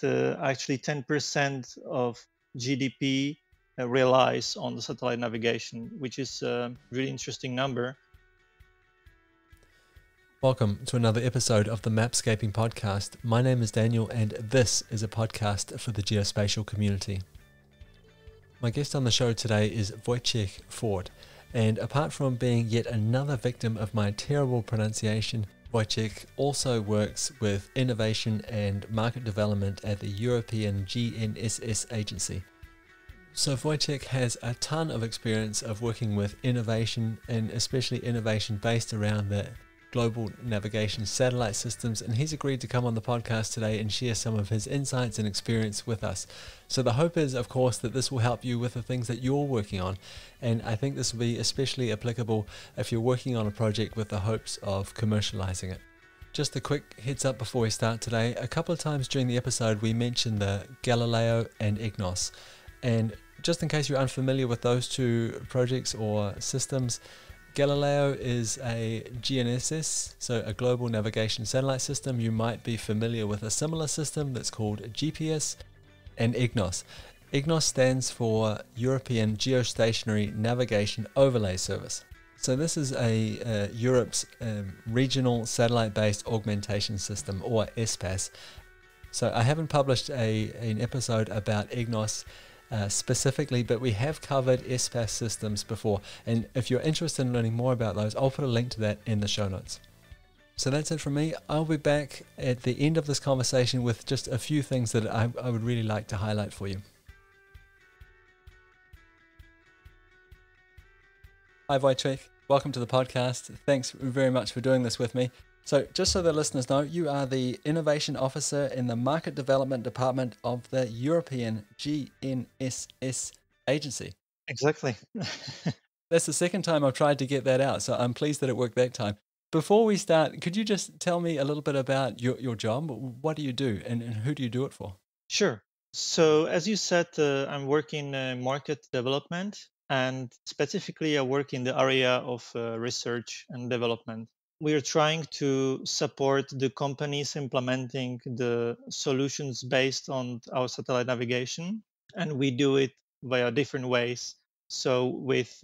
Actually 10% of GDP relies on the satellite navigation, which is a really interesting number. Welcome to another episode of the MapScaping Podcast. My name is Daniel, and this is a podcast for the geospatial community. My guest on the show today is Wojciech Ford, and apart from being yet another victim of my terrible pronunciation, Wojciech also works with innovation and market development at the European GNSS agency. So Wojciech has a ton of experience of working with innovation, and especially innovation based around the global navigation satellite systems, and he's agreed to come on the podcast today and share some of his insights and experience with us. So the hope is, of course, that this will help you with the things that you're working on, and I think this will be especially applicable if you're working on a project with the hopes of commercializing it. Just a quick heads up before we start today. A couple of times during the episode we mentioned the Galileo and EGNOSS, and just in case you're unfamiliar with those two projects or systems, Galileo is a GNSS, so a global navigation satellite system. You might be familiar with a similar system that's called GPS, and EGNOSS. EGNOSS stands for European Geostationary Navigation Overlay Service. So this is Europe's regional satellite-based augmentation system, or SBAS. So I haven't published an episode about EGNOSS specifically, but we have covered SBAS systems before, and if you're interested in learning more about those, I'll put a link to that in the show notes. So that's it from me. I'll be back at the end of this conversation with just a few things that I would really like to highlight for you. Hi Wojciech, welcome to the podcast. Thanks very much for doing this with me. So just so the listeners know, you are the Innovation Officer in the Market Development Department of the European GNSS agency. Exactly. That's the second time I've tried to get that out, so I'm pleased that it worked that time. Before we start, could you just tell me a little bit about your job? What do you do, and who do you do it for? Sure. So as you said, I'm working in market development, and specifically I work in the area of research and development. We are trying to support the companies implementing the solutions based on our satellite navigation, and we do it via different ways. So with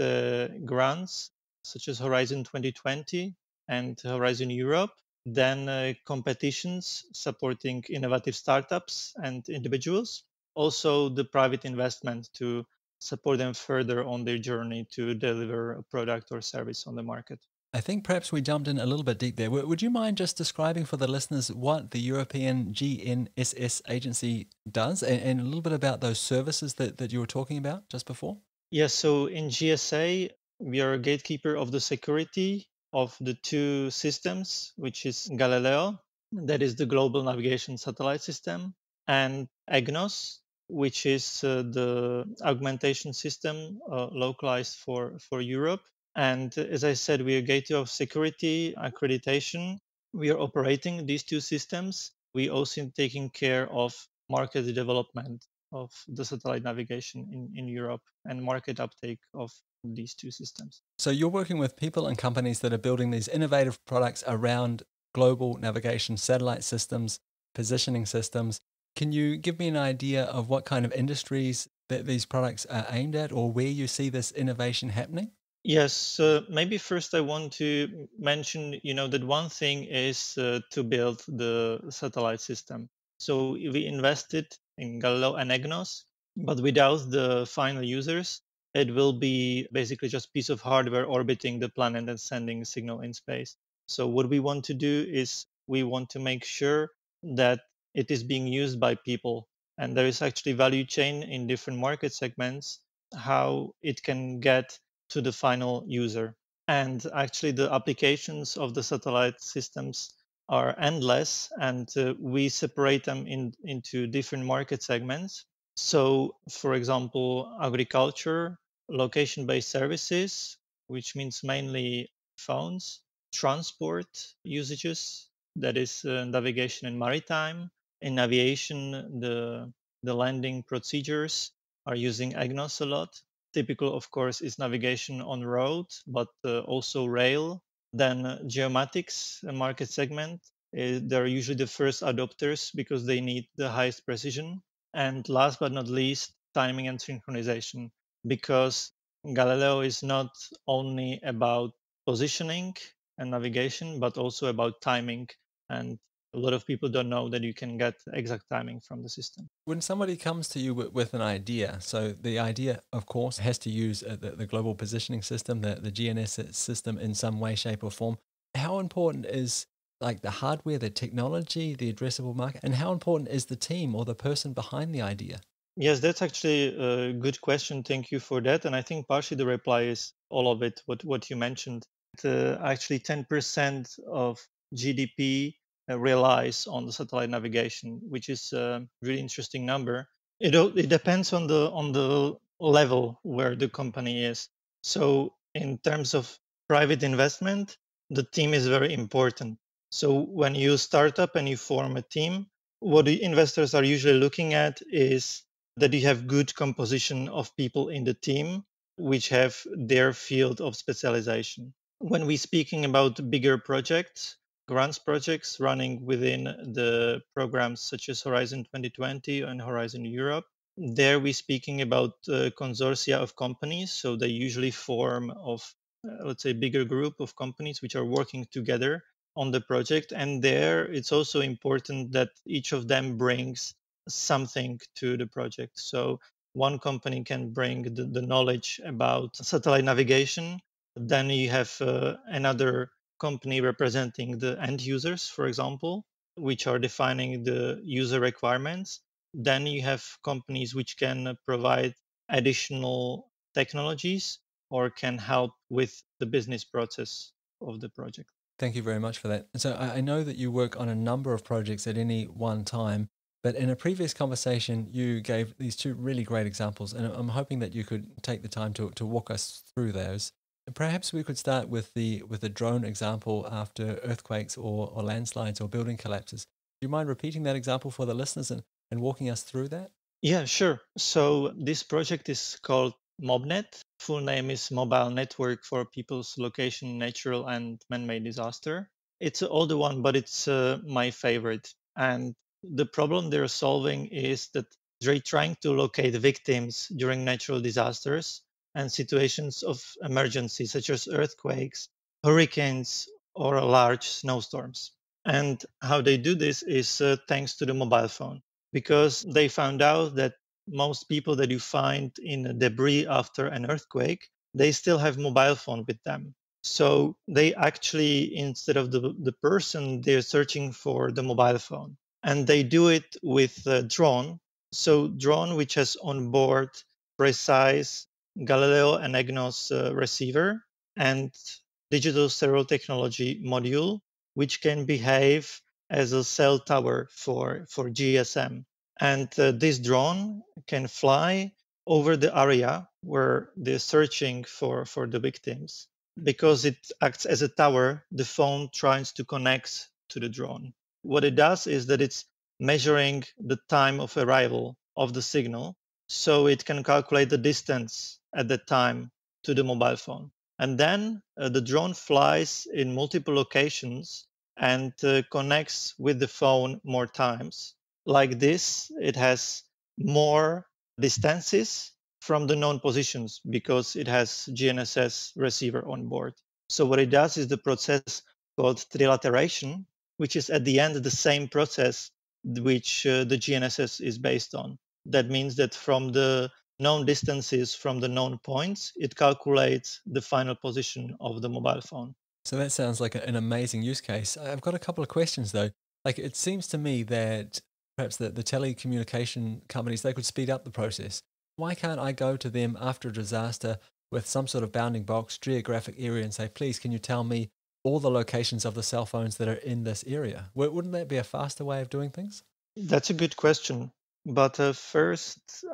grants such as Horizon 2020 and Horizon Europe, then competitions supporting innovative startups and individuals, also the private investment to support them further on their journey to deliver a product or service on the market. I think perhaps we jumped in a little bit deep there. Would you mind just describing for the listeners what the European GNSS agency does, and a little bit about those services that you were talking about just before? Yes, so in GSA, we are a gatekeeper of the security of the two systems, which is Galileo, that is the global navigation satellite system, and EGNOSS, which is the augmentation system localized for Europe. And as I said, we are gateway of security accreditation. We are operating these two systems. We also taking care of market development of the satellite navigation in Europe and market uptake of these two systems. So you're working with people and companies that are building these innovative products around global navigation satellite systems, positioning systems. Can you give me an idea of what kind of industries that these products are aimed at, or where you see this innovation happening? Yes, maybe first I want to mention, that one thing is to build the satellite system. So we invested in Galileo and EGNOSS, but without the final users, it will be basically just piece of hardware orbiting the planet and sending a signal in space. So what we want to do is we want to make sure that it is being used by people, and there is actually value chain in different market segments, how it can get to the final user. And actually, the applications of the satellite systems are endless, and we separate them into different market segments. So, for example, agriculture, location-based services, which means mainly phones, transport usages, that is navigation and maritime. In aviation, the landing procedures are using EGNOSS a lot. Typical, of course, is navigation on road, but also rail. Then geomatics market segment, They're usually the first adopters because they need the highest precision. And last but not least, timing and synchronization, because Galileo is not only about positioning and navigation, but also about timing. And a lot of people don't know that you can get exact timing from the system. When somebody comes to you with an idea, so the idea, of course, has to use the global positioning system, the GNSS system in some way, shape, or form. How important is like the hardware, the technology, the addressable market, and how important is the team or the person behind the idea? Yes, that's actually a good question. Thank you for that. And I think partially the reply is all of it, what you mentioned. Actually, 10% of GDP relies on the satellite navigation, which is a really interesting number. It depends on the level where the company is. So in terms of private investment, the team is very important. So when you start up and you form a team, what the investors are usually looking at is that you have good composition of people in the team which have their field of specialization. When we're speaking about bigger projects, grants projects running within the programs such as Horizon 2020 and Horizon Europe, there we're speaking about consortia of companies. So they usually form of, let's say, bigger group of companies which are working together on the project. And there it's also important that each of them brings something to the project. So one company can bring the knowledge about satellite navigation. Then you have another company representing the end users, for example, which are defining the user requirements. Then you have companies which can provide additional technologies or can help with the business process of the project. Thank you very much for that. So I know that you work on a number of projects at any one time, but in a previous conversation, you gave these two really great examples, and I'm hoping that you could take the time to walk us through those. And perhaps we could start with the drone example after earthquakes or landslides or building collapses. Do you mind repeating that example for the listeners and walking us through that? Yeah, sure. So this project is called MobNet. Full name is Mobile Network for People's Location, Natural and Man-Made Disaster. It's an older one, but it's my favorite. And the problem they're solving is that they're trying to locate victims during natural disasters and situations of emergency, such as earthquakes, hurricanes, or large snowstorms. And how they do this is thanks to the mobile phone, because they found out that most people that you find in debris after an earthquake, they still have mobile phone with them. So they actually, instead of the person, they're searching for the mobile phone. And they do it with a drone. So drone, which has on board precise Galileo and EGNOSS receiver and digital stereo technology module, which can behave as a cell tower for GSM. And this drone can fly over the area where they're searching for the victims. Because it acts as a tower, the phone tries to connect to the drone. What it does is that it's measuring the time of arrival of the signal, so it can calculate the distance at the time to the mobile phone. And then the drone flies in multiple locations and connects with the phone more times. Like this, it has more distances from the known positions because it has GNSS receiver on board. So what it does is the process called trilateration, which is at the end the same process which the GNSS is based on. That means that from the known distances from the known points, it calculates the final position of the mobile phone. So that sounds like an amazing use case. I've got a couple of questions though. Like it seems to me that perhaps the telecommunication companies, they could speed up the process. Why can't I go to them after a disaster with some sort of bounding box, geographic area and say, please, can you tell me all the locations of the cell phones that are in this area? Wouldn't that be a faster way of doing things? That's a good question. But first,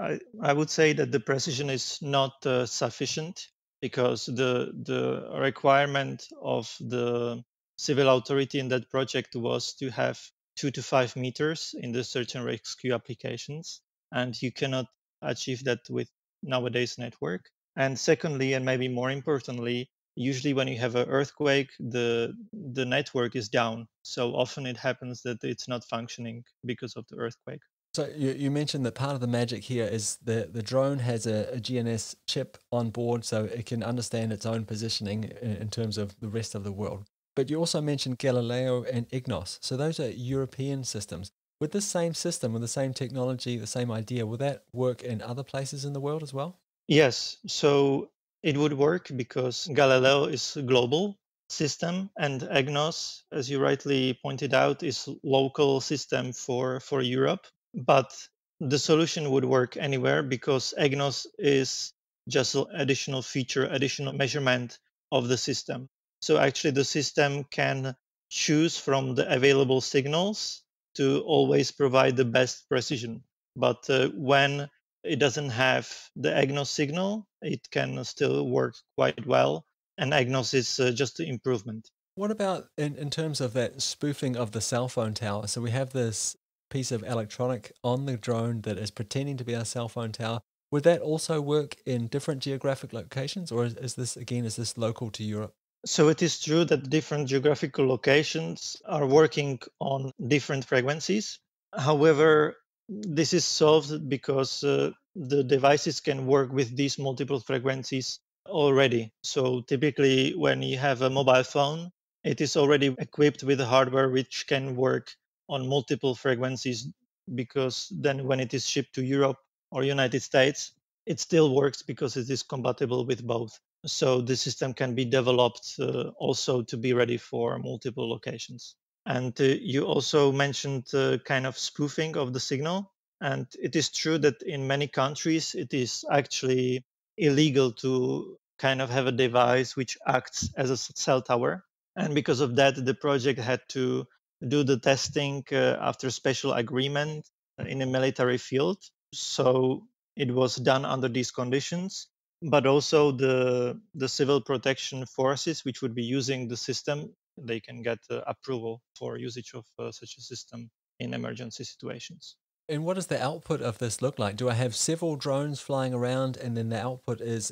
I would say that the precision is not sufficient because the requirement of the civil authority in that project was to have 2 to 5 meters in the search and rescue applications. And you cannot achieve that with nowadays network. And secondly, and maybe more importantly, usually when you have an earthquake, the network is down. So often it happens that it's not functioning because of the earthquake. So you mentioned that part of the magic here is the drone has a GNSS chip on board so it can understand its own positioning in terms of the rest of the world. But you also mentioned Galileo and EGNOSS. So those are European systems. With this same system, with the same technology, the same idea, will that work in other places in the world as well? Yes, so it would work because Galileo is a global system and EGNOSS, as you rightly pointed out, is local system for Europe. But the solution would work anywhere because EGNOSS is just an additional feature, additional measurement of the system. So actually the system can choose from the available signals to always provide the best precision. But when it doesn't have the EGNOSS signal, it can still work quite well. And EGNOSS is just an improvement. What about in terms of that spoofing of the cell phone tower? So we have this piece of electronic on the drone that is pretending to be a cell phone tower. Would that also work in different geographic locations, or is this again, is this local to Europe? So it is true that different geographical locations are working on different frequencies. However, this is solved because the devices can work with these multiple frequencies already. So typically, when you have a mobile phone, it is already equipped with hardware which can work on multiple frequencies because then when it is shipped to Europe or United States, it still works because it is compatible with both. So the system can be developed also to be ready for multiple locations. And you also mentioned kind of spoofing of the signal. And it is true that in many countries, it is actually illegal to kind of have a device which acts as a cell tower. And because of that, the project had to do the testing after special agreement in a military field. So it was done under these conditions, but also the civil protection forces which would be using the system, they can get approval for usage of such a system in emergency situations. And what does the output of this look like? Do I have several drones flying around and then the output is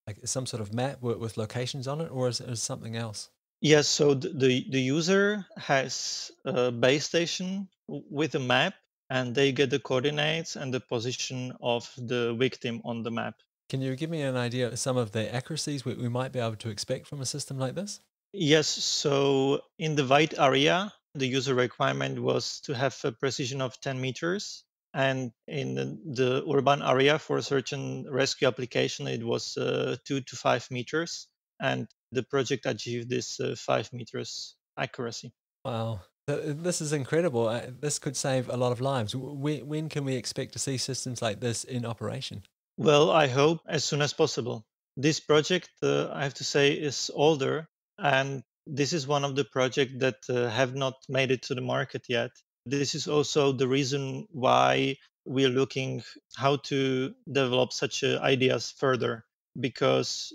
like some sort of map with locations on it, or is it something else? Yes, so the user has a base station with a map, and they get the coordinates and the position of the victim on the map. Can you give me an idea of some of the accuracies we might be able to expect from a system like this? Yes, so in the white area, the user requirement was to have a precision of 10 meters. And in the urban area for a search and rescue application, it was 2 to 5 meters. And the project achieved this 5 meters accuracy. Wow. This is incredible. This could save a lot of lives. When can we expect to see systems like this in operation? Well, I hope as soon as possible. This project, I have to say, is older, and this is one of the projects that have not made it to the market yet. This is also the reason why we're looking how to develop such ideas further. Because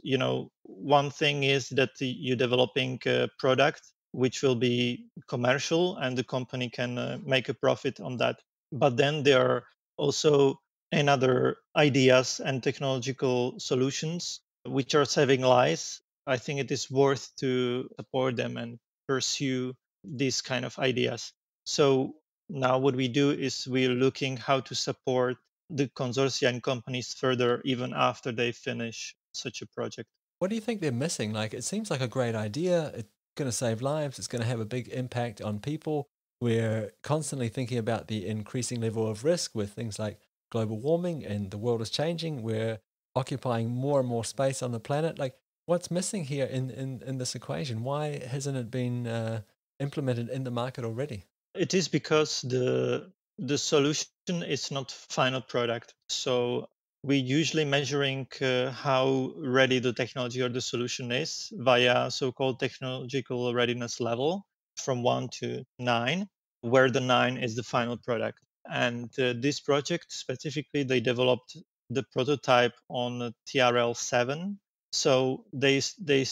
one thing is that you're developing a product which will be commercial, and the company can make a profit on that. But then there are also and other ideas and technological solutions which are saving lives. I think it is worth to support them and pursue these kind of ideas. So now what we do is we're looking how to support the consortia and companies further even after they finish such a project. What do you think they're missing? Like, it seems like a great idea. It's going to save lives. It's going to have a big impact on people. We're constantly thinking about the increasing level of risk with things like global warming, and the world is changing. We're occupying more and more space on the planet. Like, what's missing here in this equation? Why hasn't it been implemented in the market already? It is because the solution is not final product. So we're usually measuring how ready the technology or the solution is via so-called technological readiness level from 1 to 9, where the 9 is the final product. And this project specifically, they developed the prototype on TRL7. So they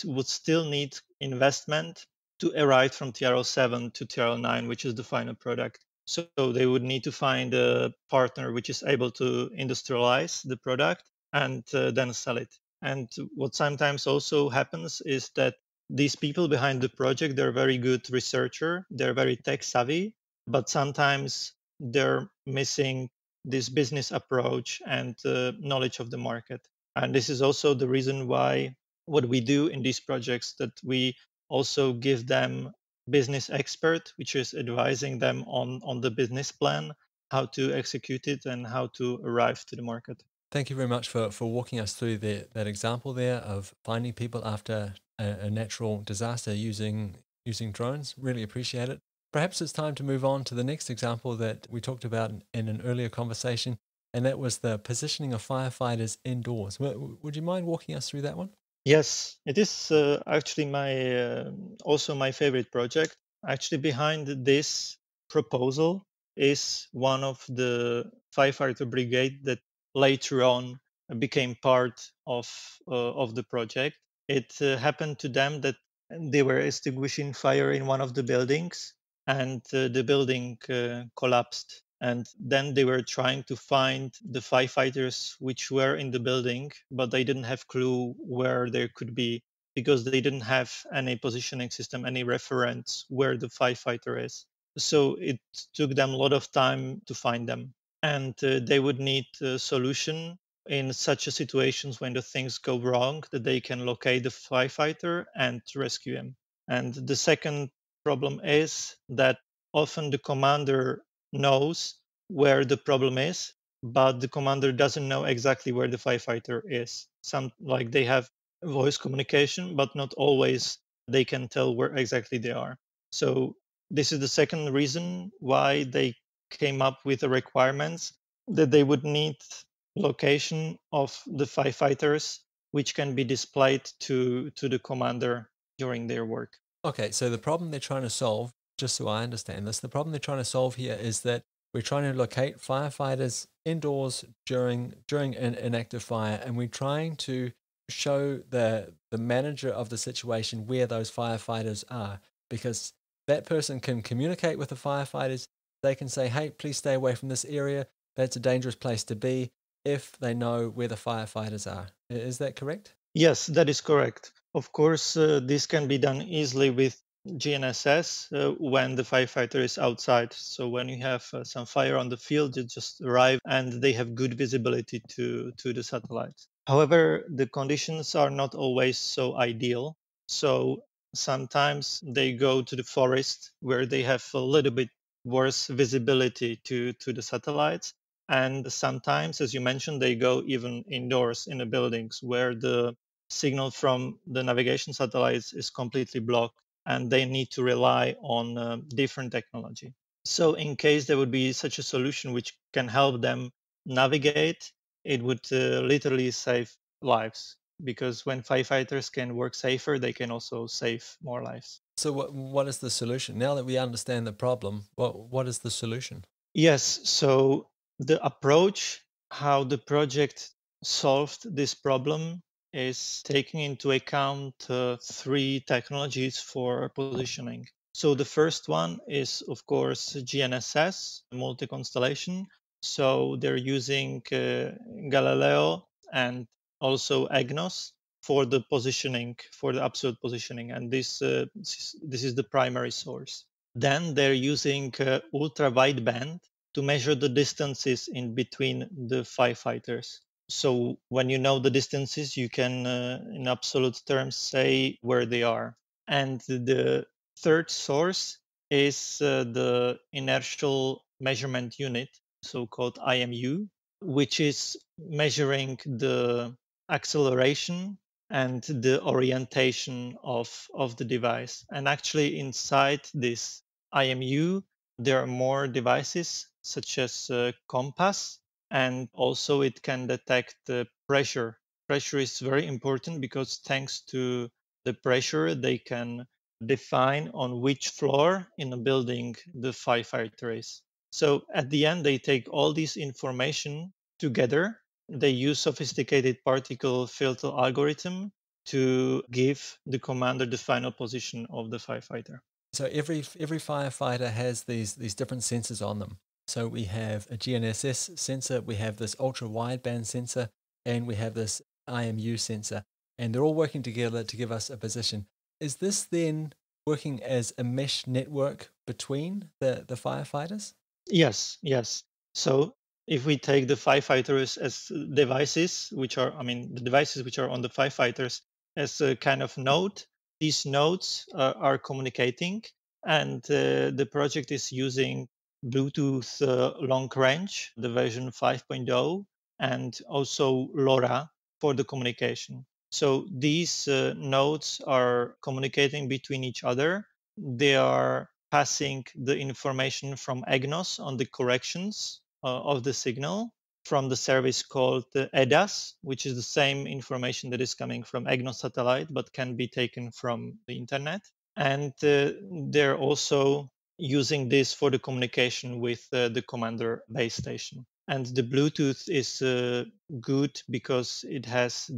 would still need investment to arrive from TRL7 to TRL9, which is the final product. So they would need to find a partner which is able to industrialize the product and then sell it. And what sometimes also happens is that these people behind the project, they're very good researcher, they're very tech savvy, but sometimes they're missing this business approach and knowledge of the market. And this is also the reason why what we do in these projects, that we also give them business expert, which is advising them on the business plan, how to execute it and how to arrive to the market. Thank you very much for walking us through that example there of finding people after a natural disaster using drones. Really appreciate it. Perhaps it's time to move on to the next example that we talked about in an earlier conversation, and that was the positioning of firefighters indoors. Would you mind walking us through that one? Yes, it is actually my also my favorite project. Actually, behind this proposal is one of the firefighter brigade that later on became part of the project. It happened to them that they were extinguishing fire in one of the buildings, and the building collapsed. And then they were trying to find the firefighters which were in the building, but they didn't have clue where they could be because they didn't have any positioning system, any reference where the firefighter is. So it took them a lot of time to find them, and they would need a solution in such a situations when the things go wrong, that they can locate the firefighter and rescue him. And the second problem is that often the commander knows where the problem is, but the commander doesn't know exactly where the firefighter is. Some, like, they have voice communication, but not always they can tell where exactly they are. So this is the second reason why they came up with the requirements, that they would need location of the firefighters, which can be displayed to the commander during their work. Okay, so the problem they're trying to solve, just so I understand this, the problem they're trying to solve here is that we're trying to locate firefighters indoors during an active fire, and we're trying to show the manager of the situation where those firefighters are, because that person can communicate with the firefighters. They can say, hey, please stay away from this area. That's a dangerous place to be, if they know where the firefighters are. Is that correct? Yes, that is correct. Of course, this can be done easily with GNSS when the firefighter is outside. So when you have some fire on the field, you just arrive and they have good visibility to the satellite. However, the conditions are not always so ideal. So sometimes they go to the forest where they have a little bit worse visibility to the satellites. And sometimes, as you mentioned, they go even indoors in the buildings where the signal from the navigation satellites is completely blocked, and they need to rely on different technology. So in case there would be such a solution which can help them navigate, it would literally save lives, because when firefighters can work safer, they can also save more lives. So what is the solution? Now that we understand the problem, what is the solution? Yes, so the approach, how the project solved this problem, is taking into account three technologies for positioning. So the first one is, of course, GNSS, multi-constellation. So they're using Galileo and also EGNOSS for the positioning, for the absolute positioning, and this is the primary source. Then they're using ultra wideband to measure the distances in between the firefighters. So when you know the distances, you can, in absolute terms, say where they are. And the third source is the inertial measurement unit, so-called IMU, which is measuring the acceleration and the orientation of the device. And actually, inside this IMU, there are more devices such as compass, and also it can detect the pressure. Pressure is very important because thanks to the pressure, they can define on which floor in a building the firefighter is. So at the end, they take all this information together. They use sophisticated particle filter algorithm to give the commander the final position of the firefighter. So every firefighter has these different sensors on them. So we have a GNSS sensor, we have this ultra wideband sensor, and we have this IMU sensor, and they're all working together to give us a position. Is this then working as a mesh network between the firefighters? Yes, yes. So if we take the firefighters as devices, the devices which are on the firefighters as a kind of node, these nodes are communicating, and the project is using Bluetooth long range, the version 5.0, and also LoRa for the communication. So these nodes are communicating between each other. They are passing the information from EGNOSS on the corrections of the signal from the service called EDAS, which is the same information that is coming from EGNOSS satellite but can be taken from the internet. And they're also using this for the communication with the commander base station. And the Bluetooth is good because it has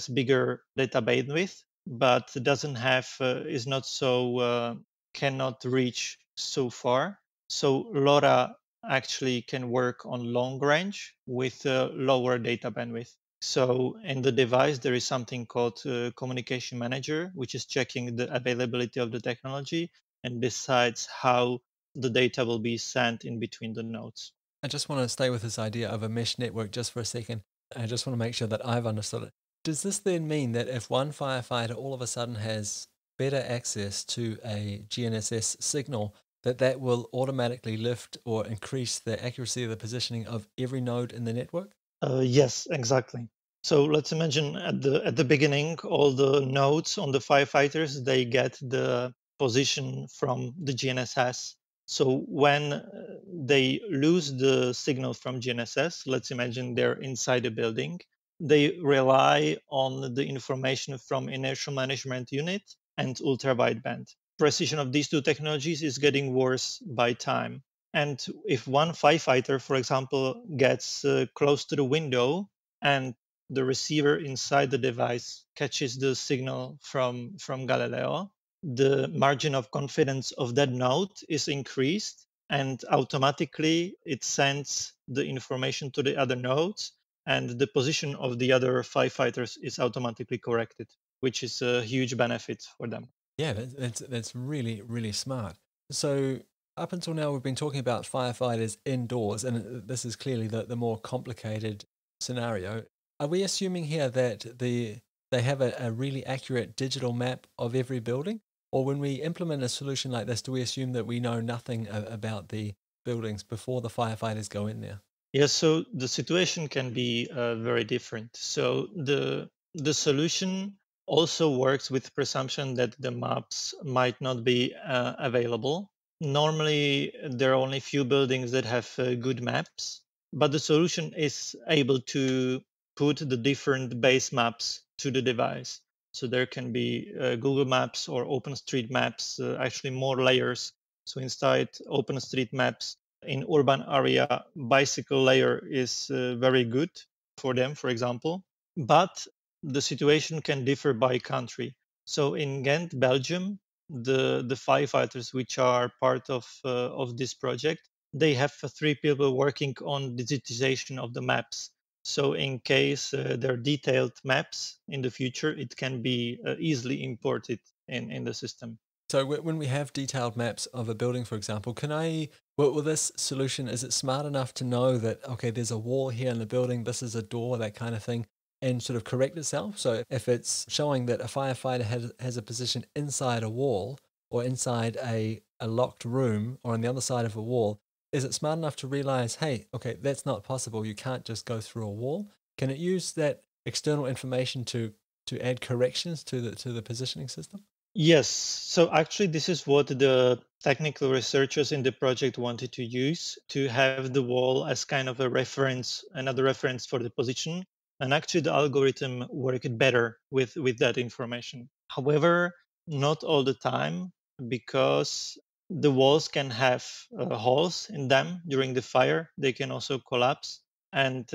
bigger data bandwidth, but doesn't have is not so cannot reach so far. So LoRa actually can work on long range with lower data bandwidth. So in the device, there is something called communication manager, which is checking the availability of the technology and decides how the data will be sent in between the nodes. I just want to stay with this idea of a mesh network just for a second. I just want to make sure that I've understood it. Does this then mean that if one firefighter all of a sudden has better access to a GNSS signal, that will automatically lift or increase the accuracy of the positioning of every node in the network? Yes, exactly. So let's imagine at the beginning, all the nodes on the firefighters, they get the position from the GNSS. So when they lose the signal from GNSS, let's imagine they're inside a building, they rely on the information from inertial management unit and ultra-wideband. Precision of these two technologies is getting worse by time. And if one firefighter, for example, gets close to the window and the receiver inside the device catches the signal from Galileo, the margin of confidence of that node is increased, and automatically it sends the information to the other nodes, and the position of the other firefighters is automatically corrected, which is a huge benefit for them. Yeah, that's really, really smart. So up until now, we've been talking about firefighters indoors, and this is clearly the more complicated scenario. Are we assuming here that they have a really accurate digital map of every building? Or when we implement a solution like this, do we assume that we know nothing about the buildings before the firefighters go in there? Yes, so the situation can be very different. So the solution also works with presumption that the maps might not be available. Normally, there are only few buildings that have good maps, but the solution is able to put the different base maps to the device. So there can be Google Maps or OpenStreetMaps, actually more layers. So inside OpenStreetMaps, in urban area, bicycle layer is very good for them, for example, but the situation can differ by country. So in Ghent, Belgium, the firefighters which are part of this project, they have three people working on digitization of the maps. So in case there are detailed maps in the future, it can be easily imported in the system. So when we have detailed maps of a building, for example, will this solution, is it smart enough to know that, okay, there's a wall here in the building, this is a door, that kind of thing, and sort of correct itself? So if it's showing that a firefighter has a position inside a wall or inside a locked room or on the other side of a wall, is it smart enough to realize, hey, okay, that's not possible. You can't just go through a wall. Can it use that external information to add corrections to the positioning system? Yes. So actually, this is what the technical researchers in the project wanted to use to have the wall as kind of a reference, another reference for the position. And actually, the algorithm worked better with that information. However, not all the time, because the walls can have holes in them during the fire. They can also collapse. And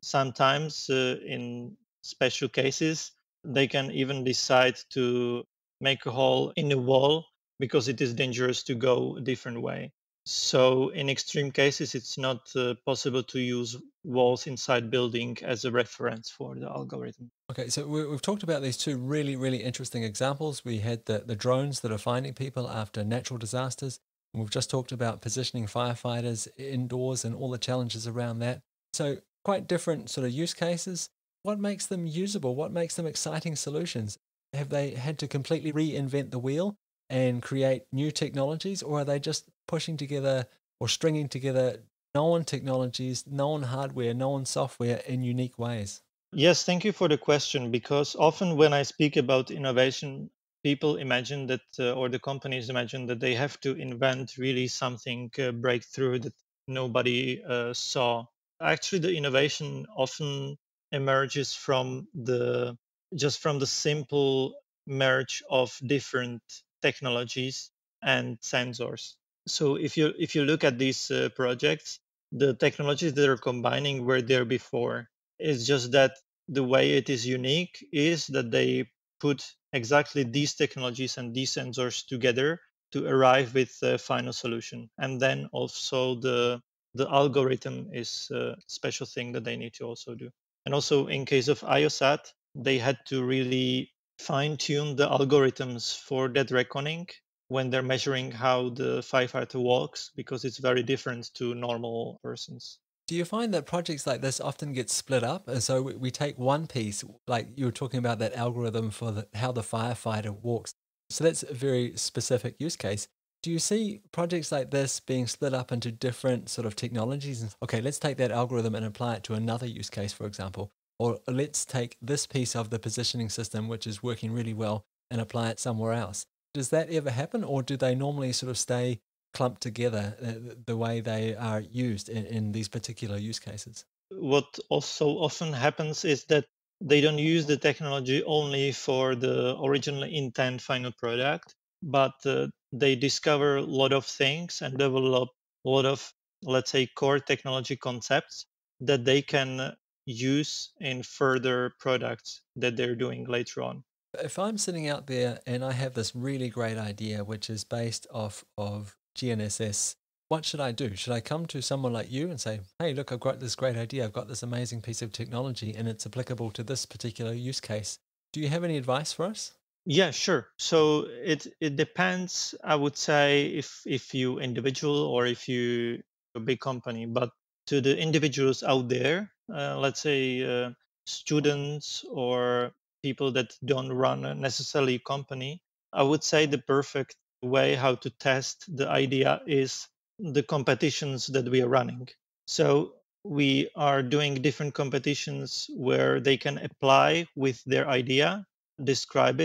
sometimes, in special cases, they can even decide to make a hole in the wall because it is dangerous to go a different way. So in extreme cases, it's not possible to use walls inside building as a reference for the algorithm. Okay, so we've talked about these two really, really interesting examples. We had the drones that are finding people after natural disasters. And we've just talked about positioning firefighters indoors and all the challenges around that. So quite different sort of use cases. What makes them usable? What makes them exciting solutions? Have they had to completely reinvent the wheel and create new technologies, or are they just pushing together or stringing together known technologies, known hardware, known software in unique ways? Yes, thank you for the question, because often when I speak about innovation, people imagine that, or the companies imagine that they have to invent really something breakthrough that nobody saw. Actually, the innovation often emerges from the simple merge of different technologies and sensors. So if you look at these projects, the technologies that are combining were there before. It's just that the way it is unique is that they put exactly these technologies and these sensors together to arrive with the final solution. And then also the algorithm is a special thing that they need to also do. And also in case of IOSAT, they had to really fine tune the algorithms for that reckoning when they're measuring how the firefighter walks, because it's very different to normal persons. Do you find that projects like this often get split up? And so we take one piece, like you were talking about that algorithm for how the firefighter walks. So that's a very specific use case. Do you see projects like this being split up into different sort of technologies? And, okay, let's take that algorithm and apply it to another use case, for example. Or let's take this piece of the positioning system, which is working really well, and apply it somewhere else. Does that ever happen, or do they normally sort of stay clumped together the way they are used in these particular use cases? What also often happens is that they don't use the technology only for the original intent final product, but they discover a lot of things and develop a lot of, let's say, core technology concepts that they can use in further products that they're doing later on. If I'm sitting out there and I have this really great idea, which is based off of GNSS, what should I do? Should I come to someone like you and say, hey, look, I've got this great idea. I've got this amazing piece of technology and it's applicable to this particular use case. Do you have any advice for us? Yeah, sure. So it depends, I would say, if you individual or if you a big company. But to the individuals out there, let's say students or people that don't run necessarily a company, I would say the perfect way how to test the idea is the competitions that we are running. So we are doing different competitions where they can apply with their idea, describe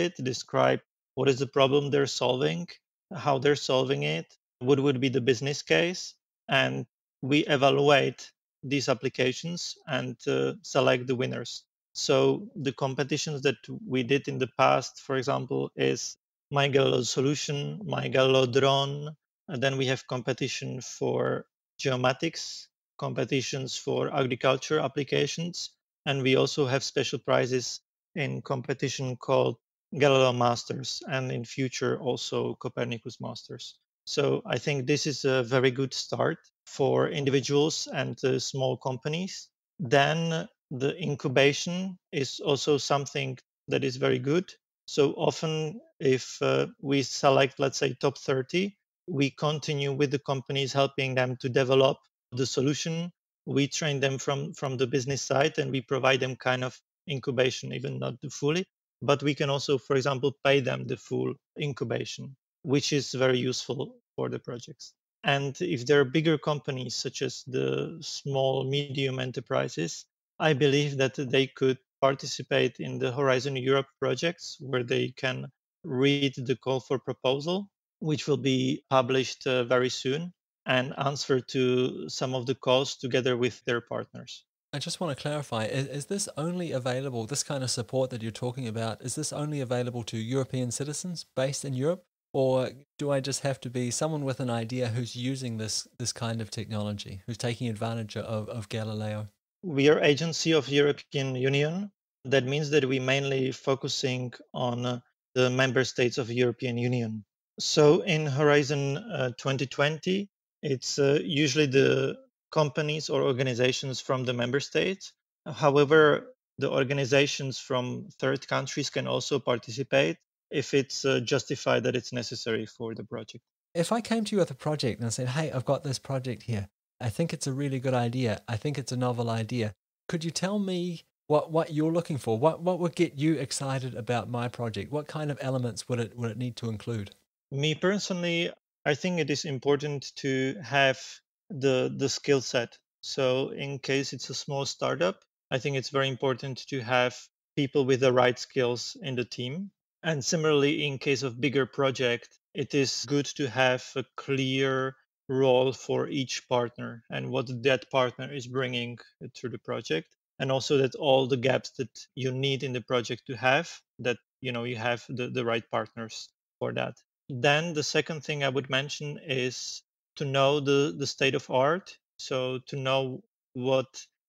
what is the problem they're solving, how they're solving it, what would be the business case, and we evaluate these applications and select the winners. So the competitions that we did in the past, for example, is My Galileo solution, My Galileo drone, and then we have competition for geomatics, competitions for agriculture applications, and we also have special prizes in competition called Galileo Masters, and in future also Copernicus Masters. So I think this is a very good start for individuals and small companies. Then the incubation is also something that is very good. So often, if we select, let's say, top 30, we continue with the companies, helping them to develop the solution. We train them from the business side, and we provide them kind of incubation, even not the fully, but we can also, for example, pay them the full incubation, which is very useful for the projects. And if there are bigger companies, such as the small, medium enterprises, I believe that they could participate in the Horizon Europe projects, where they can read the call for proposal, which will be published very soon, and answer to some of the calls together with their partners. I just want to clarify, is this only available, this kind of support that you're talking about, is this only available to European citizens based in Europe? Or do I just have to be someone with an idea who's using this kind of technology, who's taking advantage of Galileo? We are agency of European Union. That means that we mainly focusing on the member states of European Union. So in Horizon 2020, It's usually the companies or organizations from the member states. However, the organizations from third countries can also participate if it's justified that it's necessary for the project. If I came to you with a project and I said, hey, I've got this project here, I think it's a really good idea, I think it's a novel idea, could you tell me what you're looking for? What would get you excited about my project? What kind of elements would it need to include? Me personally, I think it is important to have the skill set. So in case it's a small startup, I think it's very important to have people with the right skills in the team. And similarly, in case of bigger project, it is good to have a clear role for each partner and what that partner is bringing to the project, and also that all the gaps that you need in the project to have, that you have the right partners for that. Then the second thing I would mention is to know the state of art. So to know what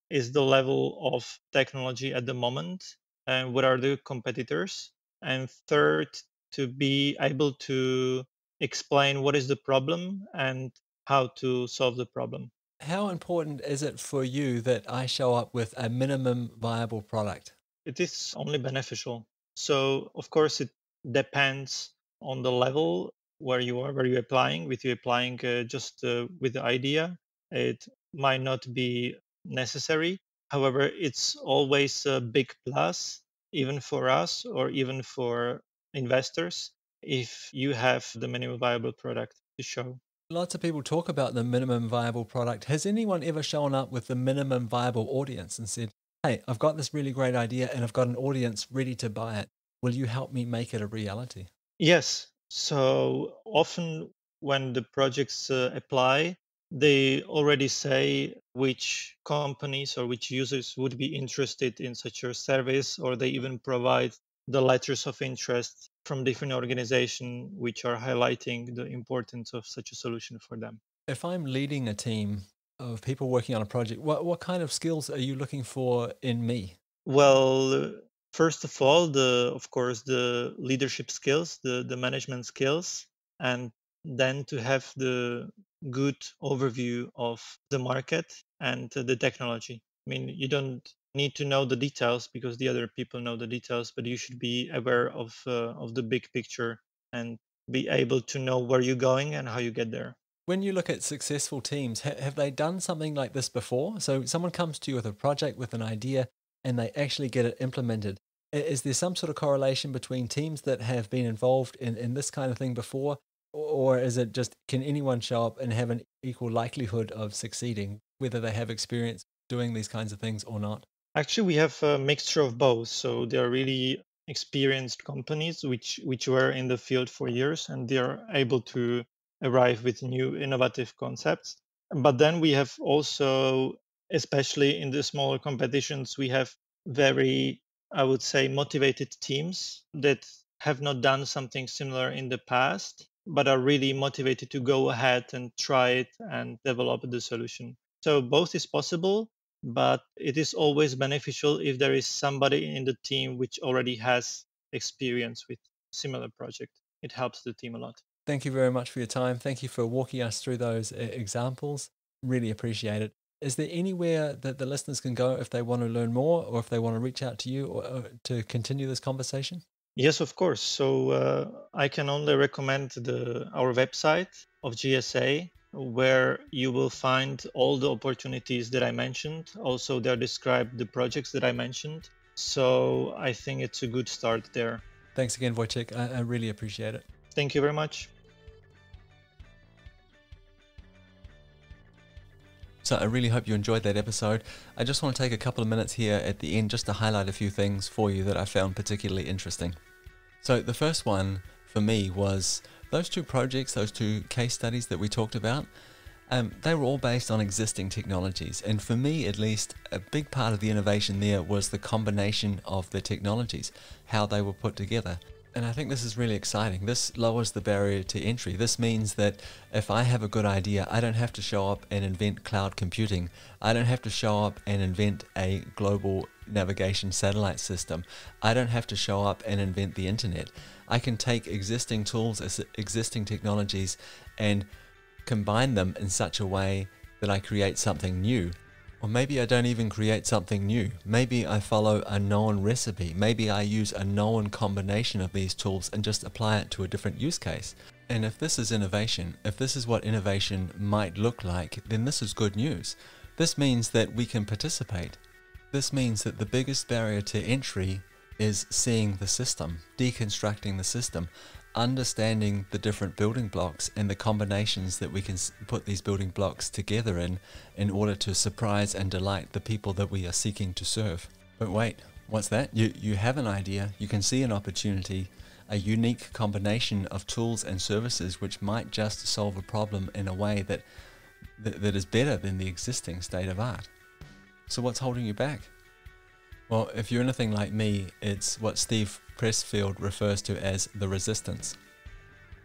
is the level of technology at the moment and what are the competitors. And third, to be able to explain what is the problem and how to solve the problem. How important is it for you that I show up with a minimum viable product? It is only beneficial. So of course it depends on the level where you are, where you're applying. With you applying just with the idea, it might not be necessary. However, it's always a big plus, even for us or even for investors, if you have the minimum viable product to show. Lots of people talk about the minimum viable product. Has anyone ever shown up with the minimum viable audience and said, hey, I've got this really great idea and I've got an audience ready to buy it. Will you help me make it a reality? Yes. So often when the projects apply, they already say which companies or which users would be interested in such a service, or they even provide the letters of interest from different organizations which are highlighting the importance of such a solution for them. If I'm leading a team of people working on a project, what kind of skills are you looking for in me? Well, first of all, of course the leadership skills, the management skills, and then to have the good overview of the market and the technology. I mean, you don't need to know the details because the other people know the details, but you should be aware of the big picture and be able to know where you're going and how you get there. When you look at successful teams, have they done something like this before? So someone comes to you with a project, with an idea, and they actually get it implemented. Is there some sort of correlation between teams that have been involved in this kind of thing before? Or is it just, can anyone show up and have an equal likelihood of succeeding, whether they have experience doing these kinds of things or not? Actually, we have a mixture of both. So they are really experienced companies which were in the field for years, and they are able to arrive with new innovative concepts. But then we have also, especially in the smaller competitions, we have very, I would say, motivated teams that have not done something similar in the past, but are really motivated to go ahead and try it and develop the solution. So both is possible, but it is always beneficial if there is somebody in the team which already has experience with similar project. It helps the team a lot. Thank you very much for your time. Thank you for walking us through those examples. Really appreciate it. Is there anywhere that the listeners can go if they want to learn more, or if they want to reach out to you or to continue this conversation? Yes, of course. So I can only recommend our website of GSA, where you will find all the opportunities that I mentioned. Also, there described the projects that I mentioned. So I think it's a good start there. Thanks again, Wojciech. I really appreciate it. Thank you very much. So I really hope you enjoyed that episode. I just want to take a couple of minutes here at the end just to highlight a few things for you that I found particularly interesting. So the first one for me was those two projects, those two case studies that we talked about. They were all based on existing technologies, and for me at least, a big part of the innovation there was the combination of the technologies, how they were put together. And I think this is really exciting. This lowers the barrier to entry. This means that if I have a good idea, I don't have to show up and invent cloud computing. I don't have to show up and invent a global navigation satellite system. I don't have to show up and invent the internet. I can take existing tools, existing technologies, and combine them in such a way that I create something new. Or maybe I don't even create something new. Maybe I follow a known recipe. Maybe I use a known combination of these tools and just apply it to a different use case. And if this is innovation, if this is what innovation might look like, then this is good news. This means that we can participate. This means that the biggest barrier to entry is seeing the system, deconstructing the system, understanding the different building blocks and the combinations that we can put these building blocks together in order to surprise and delight the people that we are seeking to serve. But wait, what's that? You have an idea, you can see an opportunity, a unique combination of tools and services which might just solve a problem in a way that is better than the existing state of art. So what's holding you back? Well, if you're anything like me, it's what Steve Pressfield refers to as the resistance.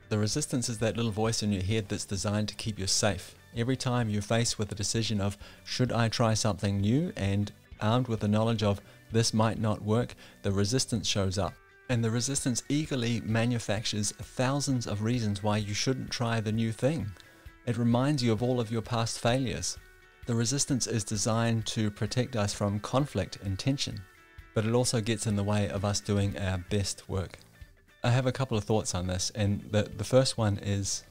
The resistance is that little voice in your head that's designed to keep you safe. Every time you're faced with the decision of, should I try something new, and armed with the knowledge of this might not work, the resistance shows up. And the resistance eagerly manufactures thousands of reasons why you shouldn't try the new thing. It reminds you of all of your past failures. The resistance is designed to protect us from conflict and tension, but it also gets in the way of us doing our best work. I have a couple of thoughts on this, and the first one is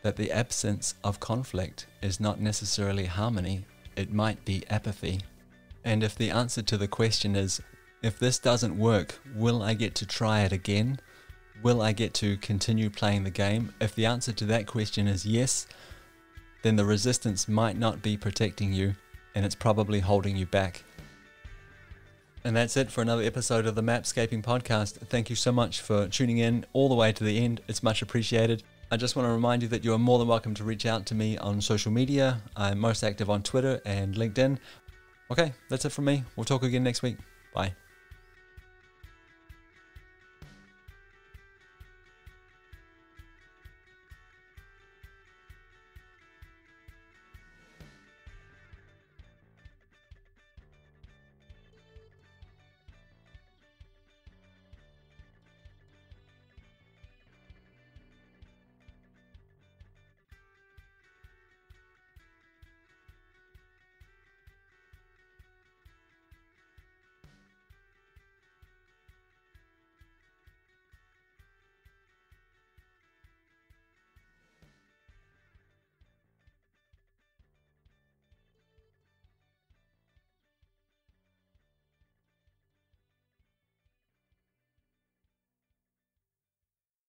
that the absence of conflict is not necessarily harmony, it might be apathy. And if the answer to the question is, if this doesn't work, will I get to try it again? Will I get to continue playing the game? If the answer to that question is yes, then the resistance might not be protecting you, and it's probably holding you back. And that's it for another episode of the MapScaping Podcast. Thank you so much for tuning in all the way to the end. It's much appreciated. I just want to remind you that you are more than welcome to reach out to me on social media. I'm most active on Twitter and LinkedIn. Okay, that's it from me. We'll talk again next week. Bye.